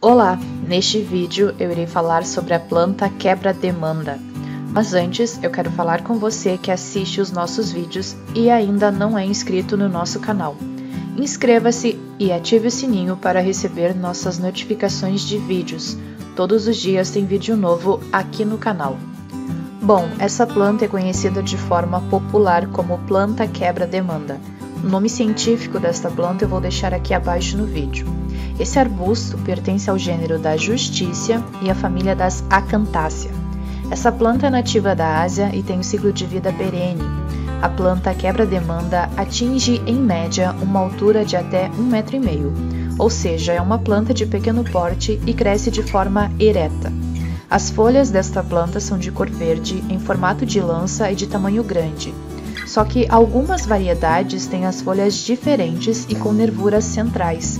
Olá! Neste vídeo eu irei falar sobre a planta quebra-demanda. Mas antes eu quero falar com você que assiste os nossos vídeos e ainda não é inscrito no nosso canal. Inscreva-se e ative o sininho para receber nossas notificações de vídeos. Todos os dias tem vídeo novo aqui no canal. Bom, essa planta é conhecida de forma popular como planta quebra-demanda. O nome científico desta planta eu vou deixar aqui abaixo no vídeo. Esse arbusto pertence ao gênero da Justicia e à família das Acanthaceae. Essa planta é nativa da Ásia e tem um ciclo de vida perene. A planta quebra-demanda atinge, em média, uma altura de até 1,5 m, ou seja, é uma planta de pequeno porte e cresce de forma ereta. As folhas desta planta são de cor verde, em formato de lança e de tamanho grande. Só que algumas variedades têm as folhas diferentes e com nervuras centrais.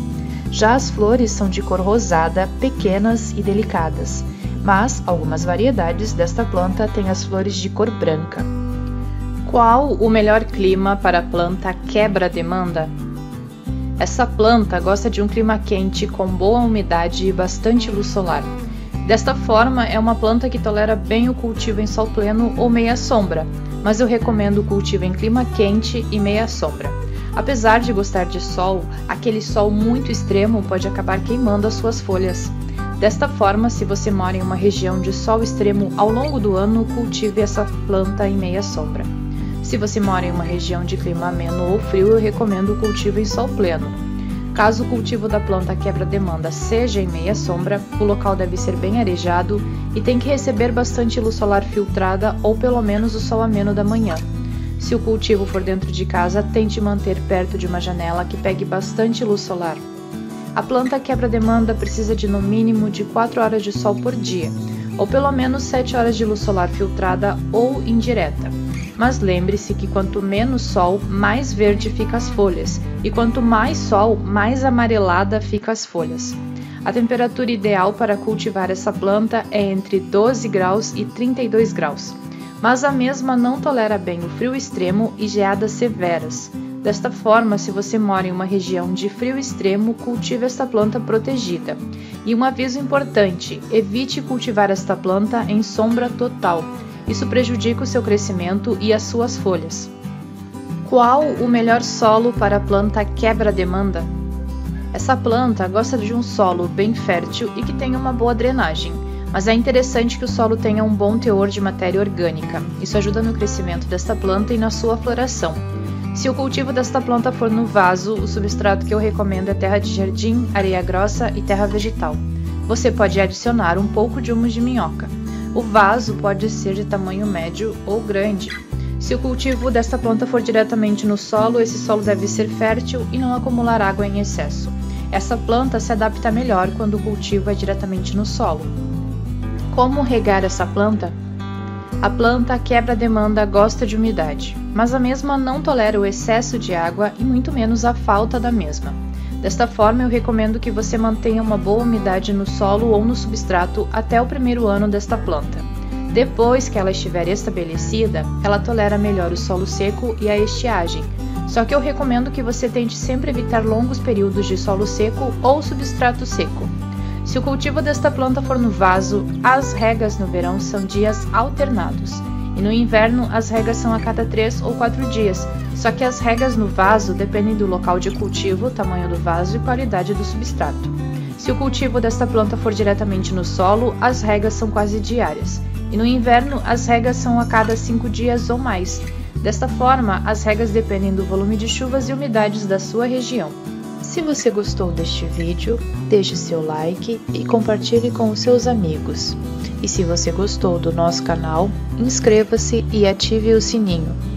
Já as flores são de cor rosada, pequenas e delicadas, mas algumas variedades desta planta têm as flores de cor branca. Qual o melhor clima para a planta quebra-demanda? Essa planta gosta de um clima quente com boa umidade e bastante luz solar. Desta forma, é uma planta que tolera bem o cultivo em sol pleno ou meia sombra, mas eu recomendo o cultivo em clima quente e meia sombra. Apesar de gostar de sol, aquele sol muito extremo pode acabar queimando as suas folhas. Desta forma, se você mora em uma região de sol extremo ao longo do ano, cultive essa planta em meia sombra. Se você mora em uma região de clima ameno ou frio, eu recomendo o cultivo em sol pleno. Caso o cultivo da planta quebra-demanda seja em meia sombra, o local deve ser bem arejado e tem que receber bastante luz solar filtrada ou pelo menos o sol ameno da manhã. Se o cultivo for dentro de casa, tente manter perto de uma janela que pegue bastante luz solar. A planta quebra-demanda precisa de no mínimo de 4 horas de sol por dia, ou pelo menos 7 horas de luz solar filtrada ou indireta. Mas lembre-se que quanto menos sol, mais verde fica as folhas, e quanto mais sol, mais amarelada fica as folhas. A temperatura ideal para cultivar essa planta é entre 12 graus e 32 graus. Mas a mesma não tolera bem o frio extremo e geadas severas. Desta forma, se você mora em uma região de frio extremo, cultive esta planta protegida. E um aviso importante: evite cultivar esta planta em sombra total. Isso prejudica o seu crescimento e as suas folhas. Qual o melhor solo para a planta quebra-demanda? Essa planta gosta de um solo bem fértil e que tenha uma boa drenagem. Mas é interessante que o solo tenha um bom teor de matéria orgânica. Isso ajuda no crescimento desta planta e na sua floração. Se o cultivo desta planta for no vaso, o substrato que eu recomendo é terra de jardim, areia grossa e terra vegetal. Você pode adicionar um pouco de humus de minhoca. O vaso pode ser de tamanho médio ou grande. Se o cultivo desta planta for diretamente no solo, esse solo deve ser fértil e não acumular água em excesso. Essa planta se adapta melhor quando o cultivo é diretamente no solo. Como regar essa planta? A planta quebra-demanda gosta de umidade, mas a mesma não tolera o excesso de água e muito menos a falta da mesma. Desta forma, eu recomendo que você mantenha uma boa umidade no solo ou no substrato até o primeiro ano desta planta. Depois que ela estiver estabelecida, ela tolera melhor o solo seco e a estiagem. Só que eu recomendo que você tente sempre evitar longos períodos de solo seco ou substrato seco. Se o cultivo desta planta for no vaso, as regas no verão são dias alternados. E no inverno, as regas são a cada 3 ou 4 dias, só que as regas no vaso dependem do local de cultivo, tamanho do vaso e qualidade do substrato. Se o cultivo desta planta for diretamente no solo, as regas são quase diárias. E no inverno, as regas são a cada 5 dias ou mais. Desta forma, as regas dependem do volume de chuvas e umidades da sua região. Se você gostou deste vídeo, deixe seu like e compartilhe com os seus amigos. E se você gostou do nosso canal, inscreva-se e ative o sininho.